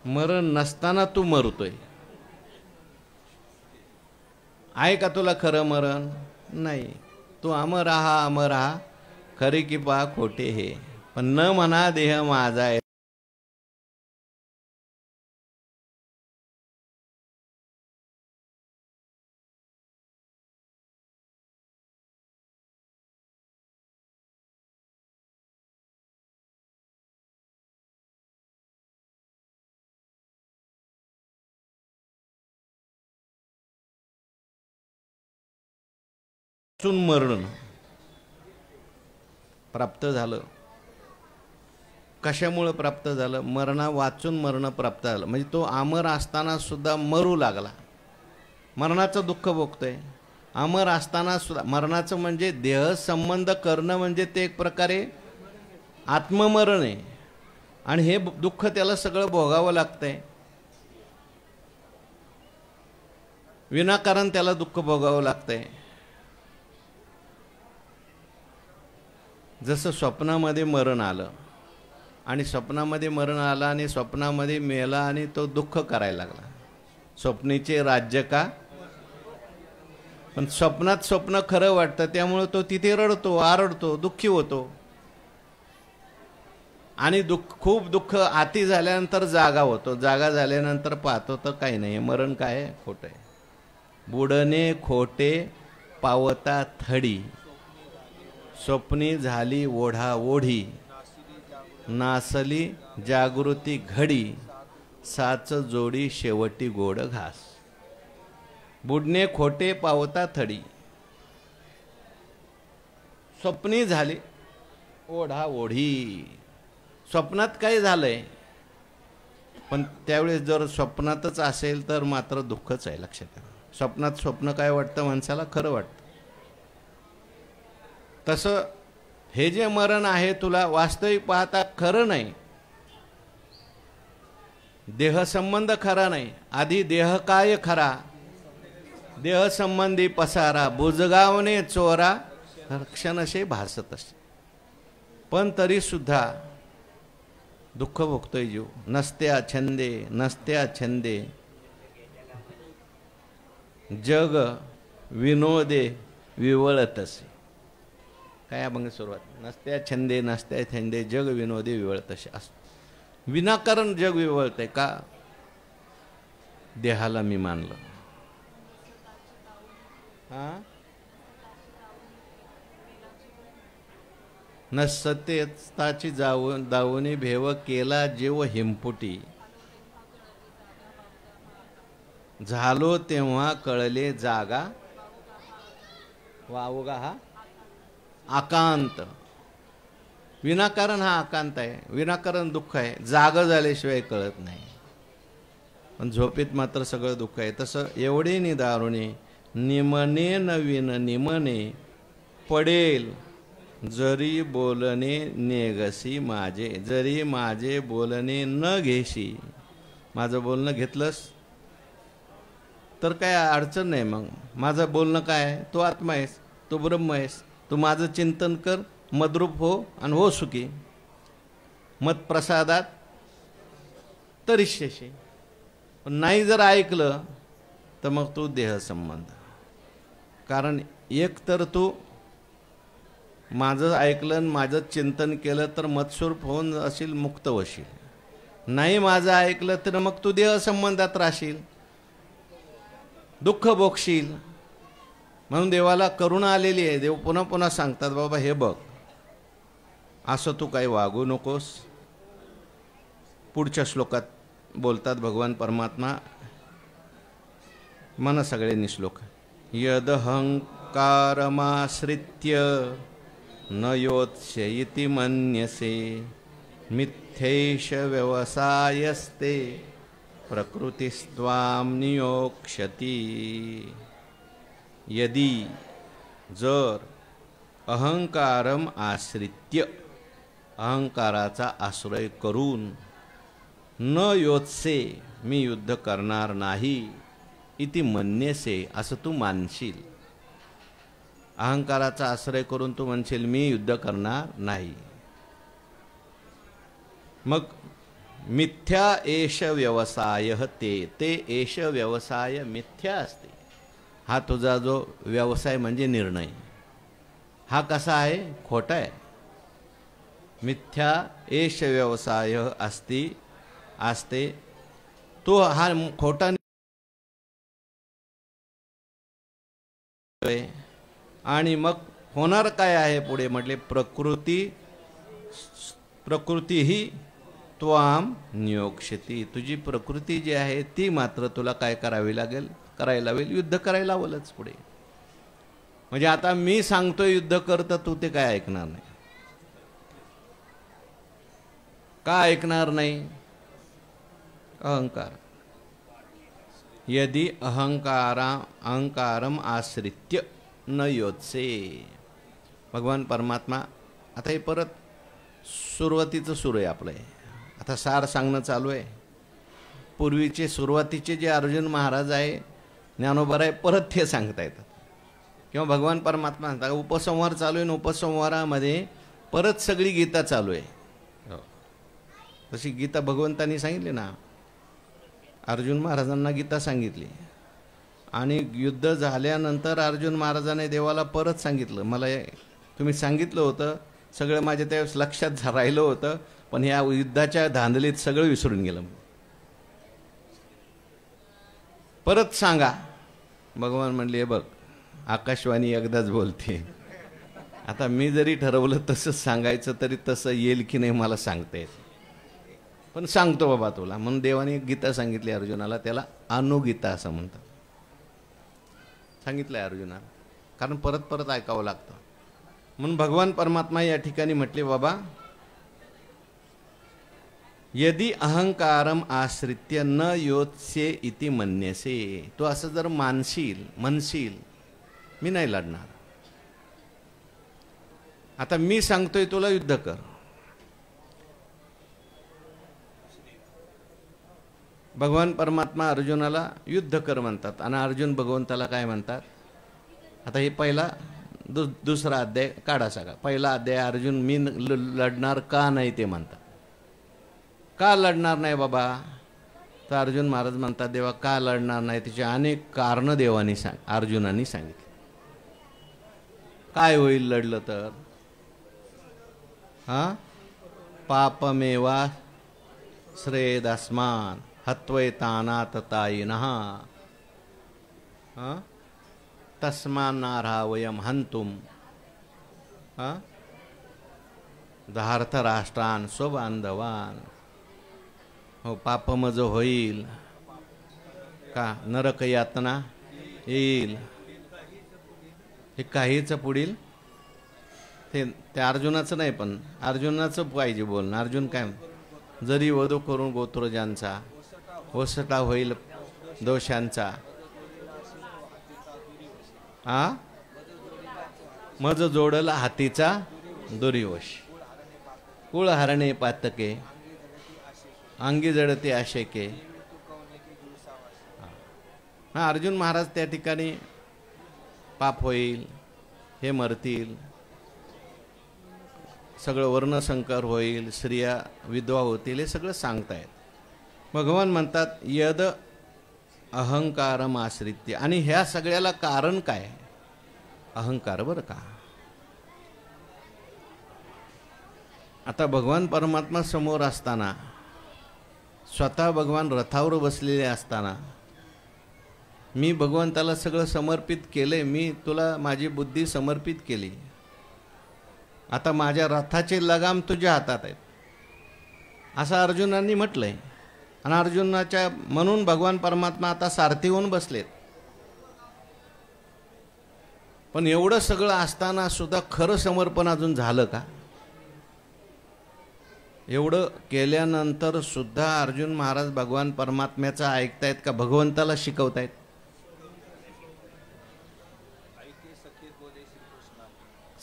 मरण नसताना तू मरतोय. आहे का तुला खरं मरण? नाही. तू अमर आहा अमर आहा, खरे की पहा खोटे हे. पण न म्हणा देह माझा आहे. मरण प्राप्त झालं. कशामुळे प्राप्त झालं? मरणा वाचून मरण प्राप्त झालं. म्हणजे तो अमर असताना सुद्धा मरू लागला. मरणाचं दुःख भोगतोय अमर असताना सुद्धा. मरणाचं म्हणजे देह संबंध करणं म्हणजे ते एक प्रकारे आत्ममरण आहे. आणि हे दुःख त्याला सगळं भोगावं लागतंय. विनाकारण त्याला दुःख भोगावं लागतंय. जसं स्वप्नामध्ये मरण आलं आणि स्वप्नामध्ये मरण आलं आणि स्वप्नामध्ये मेला आणि तो दुःख करायला लागला. स्वप्नीचे राज्य का? पण स्वप्नात स्वप्न खरं वाटतं, त्यामुळे तो तिथे रडतो, आरडतो, दुःखी होतो. आणि खूप दुःख आती झाल्यानंतर जागा होतो. जागा झाल्यानंतर पाहतो तर काही नाही, मरण काय आहे, खोटं आहे. बुडणे खोटे पावता थडी, स्वप्नी झाली ओढा ओढी, नासली जागृती घडी, साच जोडी शेवटी गोड घास. बुडणे खोटे पावता थडी, स्वप्नी झाली ओढा ओढी. स्वप्नात काय झालंय, पण त्यावेळेस जर स्वप्नातच असेल तर मात्र दुःखच आहे. लक्षात ठेवा. स्वप्नात स्वप्न काय वाटतं माणसाला, खरं वाटतं. तसं हे जे मरण आहे तुला वास्तविक पाहता खरं नाही. देह संबंध खरा नाही. आधी देह काय खरा, देह संबंधी पसारा, बुजगावणे चोरा रक्षणशे भासत असे. पण तरी सुद्धा दुःख भोगतोय जीव. नसत्या छंदे नसत्या छंदे, जग विनोदे विवळतसे. काय अभंग सुरुवात. नसत्या छंदे नसत्या छंदे, जग विनोदे विवळतसे. असं विनाकारण जग विवळतंय का? देहाला मी मानलं. नसतेची दावणी भेव, केला जीव हिमपुटी. झालो तेव्हा कळले जागा वावगा हा आकांत. विनाकारण हा आकांत आहे, विनाकारण दुःख आहे. जाग झाल्याशिवाय कळत नाही. पण झोपेत मात्र सगळं दुःख आहे. तसं एवढे निदारुणे निमने नवीन निमने, पडेल जरी बोलणे नेगसी माझे, जरी माझे बोलणे न घेशी, माझं बोलणं घेतलंस तर काय अडचण नाही. मग माझं बोलणं काय आहे, तू आत्मा आहेस, तू ब्रह्म आहेस, तू माझं चिंतन कर, मद्रूप हो आणि हो सुखी. मत प्रसादात तरिष्यशी. पण नाही जर ऐकलं तर मग तू देह संबंध. कारण एक तर तू माझं ऐकलं आणि माझं चिंतन केलं तर मतस्वरूप होऊन असेल, मुक्त होशील. नाही माझं ऐकलं तर मग तू देह संबंधात राहशील, दुःख भोगशील. म्हणून देवाला करुणा आलेली आहे. देव पुन्हा पुन्हा सांगतात, बाबा हे बघ, असं तू काही वागू नकोस. पुढच्या श्लोकात बोलतात भगवान परमात्मा, मन सगळ्यांनी श्लोक. यदहंकारमाश्रित्य न योत्स्य इति मन्यसे, मिथ्यैष व्यवसायस्ते प्रकृतिस्त्वां नियोक्ष्यति. यदि जर अहंकारम आश्रित्य, अहंकाराचा आश्रय करून, न योत्से, मी युद्ध करणार नाही, इति मन्यसे, असं तू मानशील. अहंकाराचा आश्रय करून तू म्हणशील मी युद्ध करणार नाही. मग मिथ्या एष व्यवसाय, ते एष व्यवसाय मिथ्या असते. हा तुझा जो व्यवसाय म्हणजे निर्णय, हा कसा आहे, खोटा आहे. मिथ्या एष व्यवसाय असते तो हा खोटा. आणि मग होणार काय आहे पुढे म्हटले, प्रकृती ही त्वाम नियोक्ष्यति. तुझी प्रकृती जी आहे ती मात्र तुला काय करावी लागेल, करायला लावेल, युद्ध करायला लावलच पुढे. म्हणजे आता मी सांगतोय युद्ध कर, तर तू ते काय ऐकणार नाही. का ऐकणार नाही? अहंकार. यदि अहंकारम आश्रित्य न योत्से. भगवान परमात्मा आता हे परत सुरुवातीचं सुरू आहे आपलं. आता सार सांगणं चालू आहे. पूर्वीचे सुरुवातीचे जे अर्जुन महाराज आहे, ज्ञानोबा आहे, परत ते सांगता येतात. किंवा भगवान परमात्मा सांगतात, उपसंहार चालू आहे, उपसंहारामध्ये परत सगळी गीता चालू आहे. तशी गीता भगवंतांनी सांगितली ना, अर्जुन महाराजांना गीता सांगितली. आणि युद्ध झाल्यानंतर अर्जुन महाराजांनी देवाला परत सांगितलं, मला तुम्ही सांगितलं होतं, सगळं माझ्या त्यावेळेस लक्षात राहिलं होतं, पण ह्या युद्धाच्या धांदलीत सगळं विसरून गेलं. परत सांगा. भगवान म्हणले, बघ आकाशवाणी एकदाच बोलते. आता मी जरी ठरवलं तसंच सांगायचं तरी तसं येईल की नाही मला सांगता येत, पण सांगतो बाबा तुला. म्हणून देवाने गीता सांगितली अर्जुनाला. त्याला अनुगीता असं म्हणतात. सांगितलंय अर्जुनाला, कारण परत परत ऐकावं लागतं. म्हणून भगवान परमात्मा या ठिकाणी म्हटले, बाबा यदि अहंकारम आश्रित्य न योत्से इति मन्यसे. तू असं जर म्हणशील मी नाही लढणार. आता मी सांगतोय तुला युद्ध कर. भगवान परमात्मा अर्जुनाला युद्ध कर म्हणतात आणि अर्जुन भगवंताला काय म्हणतात. आता हे पहिला दुसरा अध्याय काढा सगळा. पहिला अध्याय अर्जुन मी लढणार का नाही ते म्हणतात. का लढणार नाही बाबा, तर अर्जुन महाराज म्हणतात, देवा का लढणार नाही, तिचे अनेक कारणं देवानी अर्जुनांनी सांगितले. काय होईल लढलं तर, पापमेवा श्रेयदस्मान् हत्वैतानात तायिनः तस्मान्नार्हा वयं हन्तुं धार्तराष्ट्रान् स्वबांधवान्. हो, पापमज होईल का, नरक यातना येईल, हे काहीच पुढील ते अर्जुनाचं नाही, पण अर्जुनाचं पाहिजे बोलणं. अर्जुन काय, जरी वधू करून गोत्रजांचा वसटा होईल दोषांचा, मज जोडला हातीचा दुर्योश कुळ हरणे पातके अंगी जडते आशेके. हा, अर्जुन महाराज त्या ठिकाणी पाप होईल, हे मरतील, सगळं वर्णसंकर होईल, स्त्रिया विधवा होतील, हे सगळं सांगतायत. भगवान म्हणतात यद अहंकारम आश्रित्य. आणि ह्या सगळ्याला कारण काय? अहंकार. बरं का, आता भगवान परमात्मा समोर असताना, स्वतः भगवान रथावर बसलेले असताना, मी भगवंताला सगळं समर्पित केले, मी तुला माझी बुद्धी समर्पित केली, आता माझ्या रथाचे लगाम तुझ्या हातात आहेत, असं अर्जुनांनी म्हटलंय. आणि अर्जुनाच्या म्हणून भगवान परमात्मा आता सारथी होऊन बसलेत. पण एवढं सगळं असताना सुद्धा खरं समर्पण अजून झालं का? एवढं केल्यानंतर सुद्धा अर्जुन महाराज भगवान परमात्म्याचं ऐकतायत का भगवंताला शिकवतायत?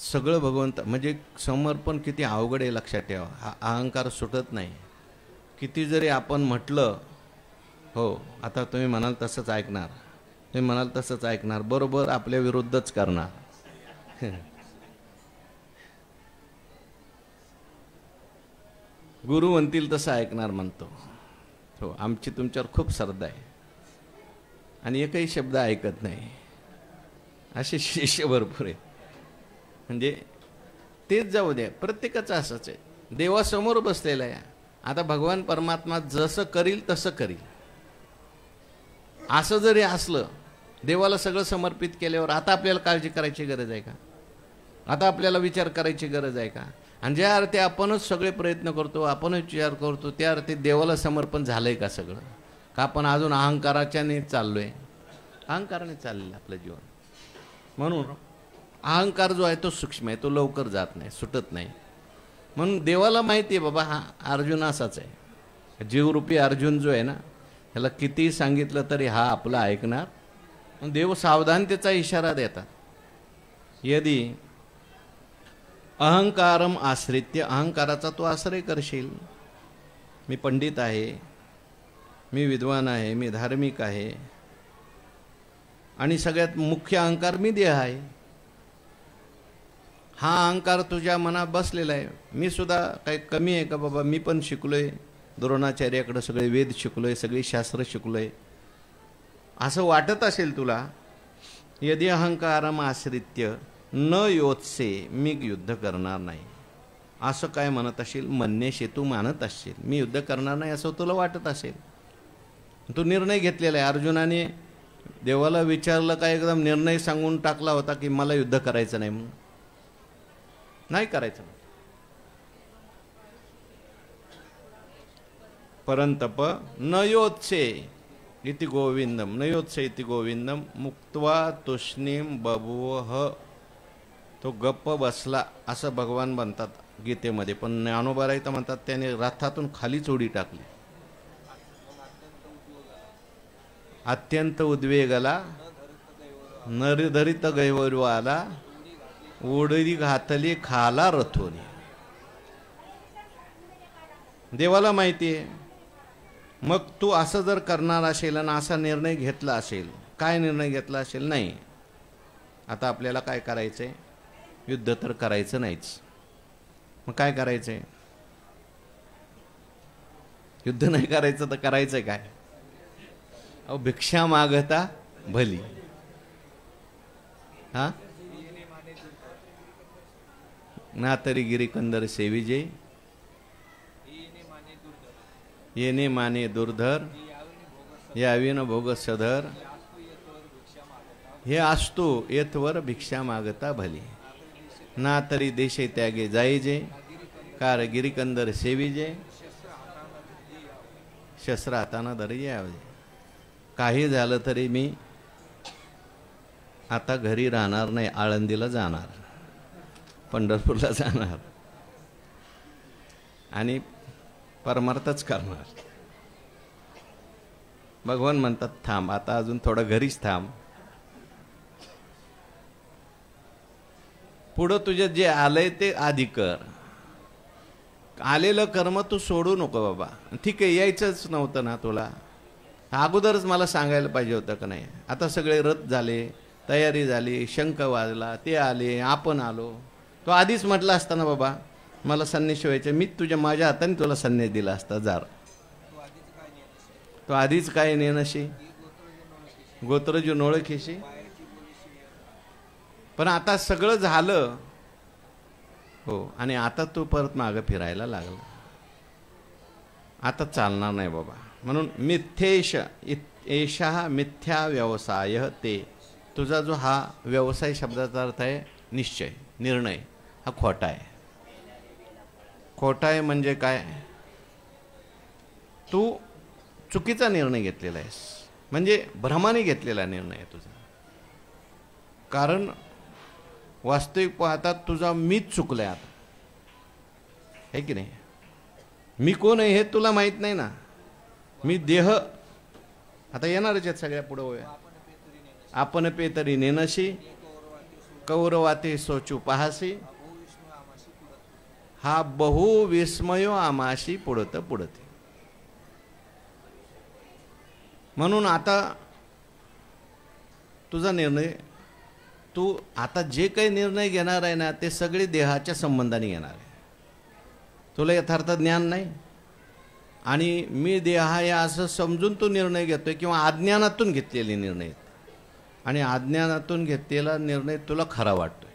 सगळं भगवंत. म्हणजे समर्पण किती अवघड आहे लक्षात ठेवा. हा अहंकार सुटत नाही. किती जरी आपण म्हटलं हो आता तुम्ही म्हणाल तसंच ऐकणार, तुम्ही म्हणाल तसंच ऐकणार, बरोबर आपल्या विरुद्धच करणार. गुरु म्हणतील तसं ऐकणार म्हणतो. हो, आमची तुमच्यावर खूप श्रद्धा आहे आणि एकही शब्द ऐकत नाही, असे शिष्य भरपूर आहेत. म्हणजे तेच जाऊ द्या, प्रत्येकाचं असंच आहे. देवासमोर बसलेला आहे. आता भगवान परमात्मा जसं करील तसं करील. असं जरी असलं, देवाला सगळं समर्पित केल्यावर आता आपल्याला काळजी करायची गरज आहे का? आता आपल्याला विचार करायची गरज आहे का? आणि ज्या अर्थी आपणच सगळे प्रयत्न करतो, आपणच विचार करतो, त्या अर्थी देवाला समर्पण झालंय का सगळं? का आपण अजून अहंकाराच्याने चाललोय? अहंकाराने चाललेलं आपलं जीवन. म्हणून अहंकार जो आहे तो सूक्ष्म आहे, तो लवकर जात नाही, सुटत नाही. म्हणून देवाला माहिती आहे बाबा हा अर्जुन असाच आहे. जीवरूपी अर्जुन जो आहे ना, ह्याला कितीही सांगितलं तरी हा आपला ऐकणार. देव सावधानतेचा इशारा देतात. यदि अहंकारम आश्रित्य, अहंकाराचा तो आश्रय करशील. मी पंडित आहे, मी विद्वान आहे, मी धार्मिक आहे, आणि सगळ्यात मुख्य अहंकार मी देह आहे. हा अहंकार तुझ्या मनात बसलेला आहे. मी सुद्धा काही कमी आहे का बाबा? मी पण शिकलोय, द्रोणाचार्याकडे सगळे वेद शिकलोय, सगळी शास्त्र शिकलोय, असं वाटत असेल तुला. यदि अहंकारम आश्रित्य न योत्से, मी युद्ध करणार नाही, असं काय म्हणत असेल, म्हणण्याशी तू मानत असशील, मी युद्ध करणार नाही असं तुला वाटत असेल. तू निर्णय घेतलेला आहे. अर्जुनाने देवाला विचारलं का एकदम निर्णय सांगून टाकला होता की मला युद्ध करायचं नाही, म्हणून नाही करायचं. परंतप न योत्से इति गोविंदम, न योत्से इति गोविंदम मुक्त्वा तुष्णीम बभूव. तो गप्प बसला असं भगवान म्हणतात गीतेमध्ये. पण ज्ञानोबा इथं म्हणतात त्याने रथातून खालीच उडी टाकली. अत्यंत उद्वेगाला नरधरित गैवरू आला, उडी घातली खाला रथोनी. देवाला माहिती आहे. मग तू असं जर करणार असेल आणि असा निर्णय घेतला असेल, काय निर्णय घेतला असेल? नाही, आता आपल्याला काय करायचंय? युद्ध तर करायचं नाहीच. मग काय करायचंय? युद्ध नाही करायचं तर करायचंय काय? अहो, भिक्षा मागता भली. हा ना तरी गिरीकंदर सेविजे, येणे माने दुर्धर, यावीन भोग सधर, हे असतो येतवर भिक्षा मागता भली. ना तरी देशे त्यागे जाईजे, कार गिरीकंदर सेविजे, शस्त्र हाताना धरी यावे. काही झालं तरी मी आता घरी राहणार नाही, आळंदीला जाणार, पंढरपूरला जाणार आणि परमार्थच करणार. भगवान म्हणतात थांब, आता अजून थोडं घरीच थांब. पुढं तुझे जे आलंय ते आधी कर. आलेलं कर्म तू सोडू नको बाबा. ठीक आहे, यायचंच नव्हतं ना तुला, अगोदरच मला सांगायला पाहिजे होतं का नाही. आता सगळे रथ झाले, तयारी झाली, शंख वाजला, ते आले, आपण आलो. तो आधीच म्हटलं असतं ना बाबा मला संन्यास व्हायचं, मी तुझ्या माझ्या हाताने तुला संन्यास दिला असता. जार तो आधीच काय नेनशी गोत्रजू नोळखीशी. पण आता सगळं झालं हो, आणि आता तू परत मागं फिरायला लागला. आता चालणार नाही बाबा. म्हणून मिथ्येश एषः मिथ्या व्यवसाय ते. तुझा जो हा व्यवसाय शब्दाचा अर्थ आहे निश्चय, निर्णय, हा खोटा आहे. खोटा आहे म्हणजे काय? तू चुकीचा निर्णय घेतलेला आहेस, म्हणजे भ्रमाने घेतलेला निर्णय आहे तुझा. कारण वास्तविक पाहता तुझा मीच चुकलाय आता, है की नाही. मी कोण आहे हे तुला माहित नाही ना. मी देह आता येणारच आहेत सगळ्या पुढं होय. आपण पेतरी नेनशी कौरवाते सोचू पाहासी, हा बहु विस्मयो आमाशी पुढत पुढते. म्हणून आता तुझा निर्णय, तू आता जे काही निर्णय घेणार आहे ना ते सगळे देहाच्या संबंधाने घेणार आहे. तुला यथार्थ ज्ञान नाही आणि मी देह आहे असं समजून तू निर्णय घेतोय, किंवा अज्ञानातून घेतलेले निर्णय, आणि अज्ञानातून घेतलेला निर्णय तुला खरा वाटतोय.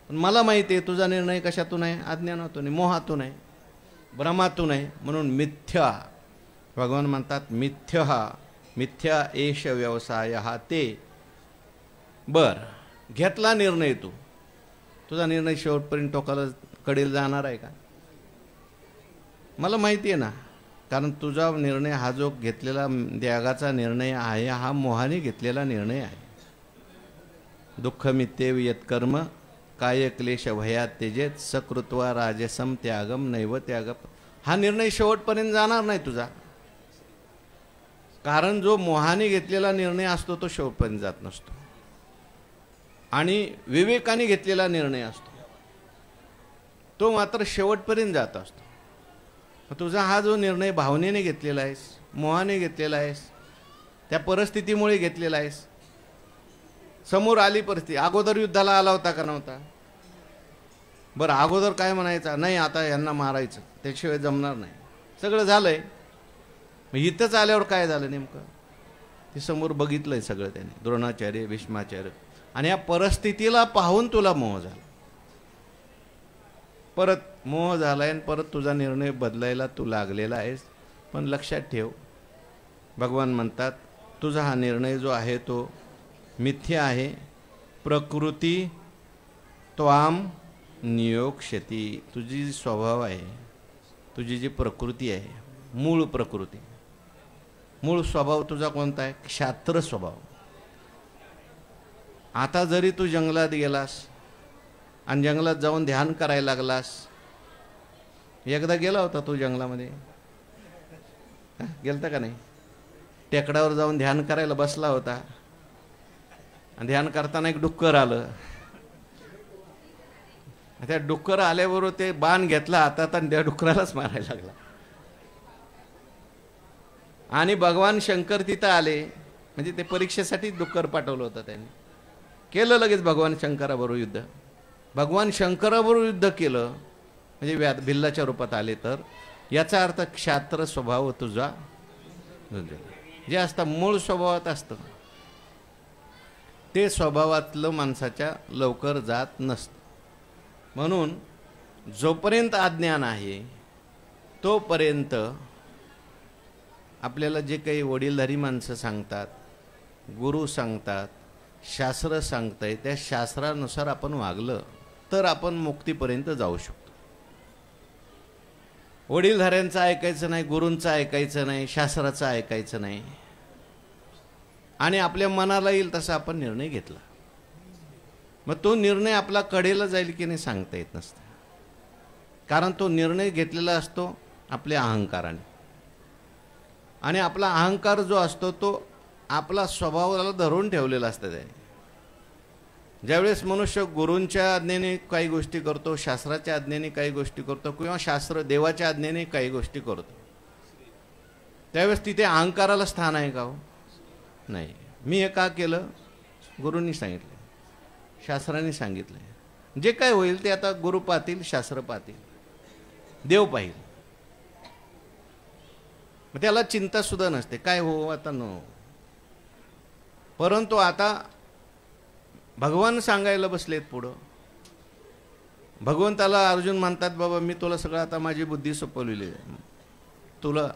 पण मला माहिती आहे तुझा निर्णय कशातून आहे? अज्ञानातून आहे, मोहातून आहे, भ्रमातून आहे. म्हणून मिथ्या, भगवान म्हणतात मिथ्या एष व्यवसाय हा ते. बर, घेतला निर्णय तू, तुझा निर्णय शेवटपर्यंत टोकाला कडेल जाणार आहे का? मला माहिती आहे ना. कारण तुझा निर्णय हा जो घेतलेला त्यागाचा निर्णय आहे हा मोहाने घेतलेला निर्णय आहे. दुःख मित्येव यत्कर्म काय क्लेश भयात त्यजेत सकृत्वा राजसम त्यागम नैव त्याग. हा निर्णय शेवटपर्यंत जाणार नाही तुझा. कारण जो मोहाने घेतलेला निर्णय असतो तो शेवटपर्यंत जात नसतो, आणि विवेकाने घेतलेला निर्णय असतो तो मात्र शेवटपर्यंत जात असतो. तुझा हा जो निर्णय भावनेने घेतलेला आहेस, मोहाने घेतलेला आहेस, त्या परिस्थितीमुळे घेतलेला आहेस. समोर आली परिस्थिती, अगोदर युद्धाला आला होता का नव्हता? बरं, अगोदर काय म्हणायचा? नाही आता यांना मारायचं, त्याशिवाय जमणार नाही. सगळं झालंय, मग इथंच आल्यावर काय झालं नेमकं? ते समोर बघितलंय सगळं त्याने, द्रोणाचार्य, भीष्माचार्य, आणि या परिस्थितीला पाहून तुला मोह झाला. परत मोह झालाय आणि परत तुझा निर्णय बदलायला तू लागलेला आहेस. पण लक्षात ठेव, भगवान म्हणतात तुझा हा निर्णय जो आहे तो मिथ्या आहे. प्रकृती त्वाम नियोक्ष्यती. तुझी जी स्वभाव आहे, तुझी जी प्रकृती आहे, मूळ प्रकृती, मूळ स्वभाव तुझा कोणता आहे? क्षात्र स्वभाव. आता जरी तू जंगलात गेलास आणि जंगलात जाऊन ध्यान करायला लागलास, एकदा गेला होता तू जंगलामध्ये, गेलता का नाही? टेकडावर जाऊन ध्यान करायला बसला होता आणि ध्यान करताना एक डुक्कर आलं. त्या डुक्कर आल्याबरोबर ते बाण घेतला हातात आणि त्या डुकरालाच मारायला लागला. आणि भगवान शंकर तिथं आले, म्हणजे ते परीक्षेसाठी डुक्कर पाठवलं होतं त्यांनी. केलं लगेच भगवान शंकराबरोबर युद्ध. भगवान शंकराबरोबर युद्ध केलं म्हणजे भिल्लाच्या रूपात आले. तर याचा अर्थ क्षात्र स्वभाव तुझा जे असतं, मूळ स्वभावात असतं, ते स्वभावातलं माणसाच्या लवकर जात नसतं. म्हणून जोपर्यंत अज्ञान आहे तोपर्यंत आपल्याला जे काही वडीलधारी माणसं सांगतात, गुरु सांगतात, शास्त्र सांगतंय, त्या शास्त्रानुसार आपण वागलं तर आपण मुक्तीपर्यंत जाऊ शकतो. वडीलधाऱ्यांचं ऐकायचं नाही, गुरूंचं ऐकायचं नाही, शास्त्राचं ऐकायचं नाही, आणि आपल्या मनाला येईल तसा आपण निर्णय घेतला. मग तो निर्णय आपला कडेला जाईल की नाही सांगता येत नसतं. कारण तो निर्णय घेतलेला असतो आपल्या अहंकाराने, आणि आपला अहंकार जो असतो तो आपला स्वभावाला धरून ठेवलेला असतं त्याने. ज्यावेळेस मनुष्य गुरूंच्या आज्ञेने काही गोष्टी करतो, शास्त्राच्या आज्ञेने काही गोष्टी करतो, किंवा शास्त्र देवाच्या आज्ञेने काही गोष्टी करतो, त्यावेळेस तिथे अहंकाराला स्थान आहे का हो? नाही. मी हे का केलं? गुरूंनी सांगितलं, शास्त्राने सांगितलं. जे काय होईल ते आता गुरु पाहतील, शास्त्र पाहतील, देव पाहिल. मग त्याला चिंता सुद्धा नसते, काय हो आता नो. परंतु आता भगवान सांगायला बसलेत पुढं. भगवंताला अर्जुन म्हणतात, बाबा मी तुला सगळं आता माझी बुद्धी सोपवलेली आहे, तुला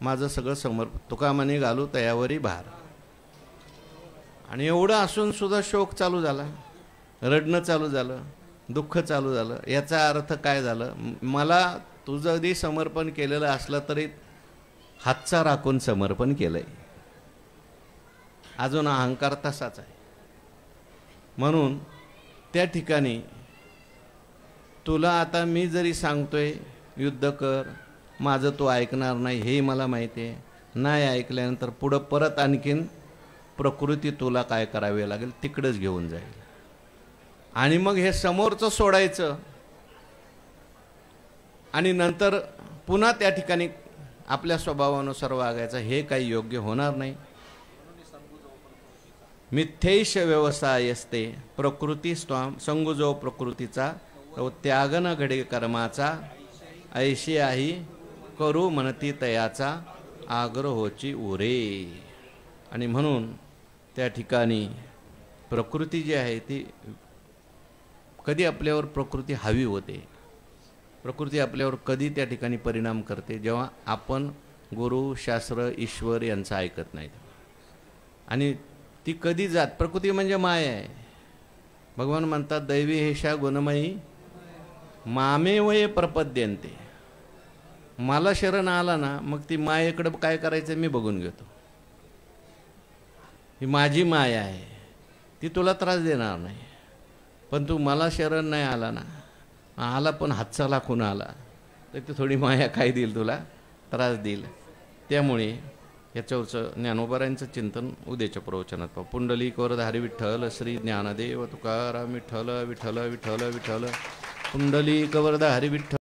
माझं सगळं समर्पण. तुका म्हणे घालू तयावरी भार. आणि एवढं असून सुद्धा शोक चालू झाला, रडणं चालू झालं, दुःख चालू झालं. याचा अर्थ काय झालं? मला तुझं अगदी समर्पण केलेलं असलं तरी हातचा राखून समर्पण केलंय. अजून अहंकार तसाच आहे. म्हणून त्या ठिकाणी तुला आता मी जरी सांगतोय युद्ध कर, माझं तू ऐकणार नाही हे मला माहिती आहे. नाही ऐकल्यानंतर पुढं परत आणखीन प्रकृती तुला काय करावे लागेल, तिकडेच घेऊन जाईल. आणि मग हे समोरचं सोडायचं आणि नंतर पुन्हा त्या ठिकाणी आपल्या स्वभावानुसार वागायचं, हे काही योग्य होणार नाही. मिथ्यैष व्यवसाय असते प्रकृती स्वाम संगुजो प्रकृतीचा त्याग न घडे कर्माचा ऐशी आहे करू म्हणती तयाचा आग्रह होची उरे. आणि म्हणून त्या ठिकाणी प्रकृती जी आहे ती कधी आपल्यावर प्रकृती हवी होते. प्रकृती आपल्यावर कधी त्या ठिकाणी परिणाम करते, जेव्हा आपण गुरु शास्त्र ईश्वर यांचं ऐकत नाही. आणि ती कधी जात, प्रकृती म्हणजे माया आहे. भगवान म्हणतात दैवी हेषा गुणमयी मामे वये प्रपद्यंते. मला शरण आला ना, मग ती मायेकडे काय करायचं मी बघून घेतो. ही माझी माया आहे, ती तुला त्रास देणार नाही. पण तू मला शरण नाही आला ना, आला पण हातचा लाखून आला, तर ती थोडी माया काय देईल, तुला त्रास देईल. त्यामुळे याच्यावरचं ज्ञानोबारायांचं चिंतन उद्याच्या प्रवचनात पाहू. पुंडलिक वरधारी विठ्ठल श्री ज्ञानदेव तुकाराम विठ्ठल विठ्ठल विठ्ठल विठ्ठल. पुंडलिक वरधारी विठ्ठल.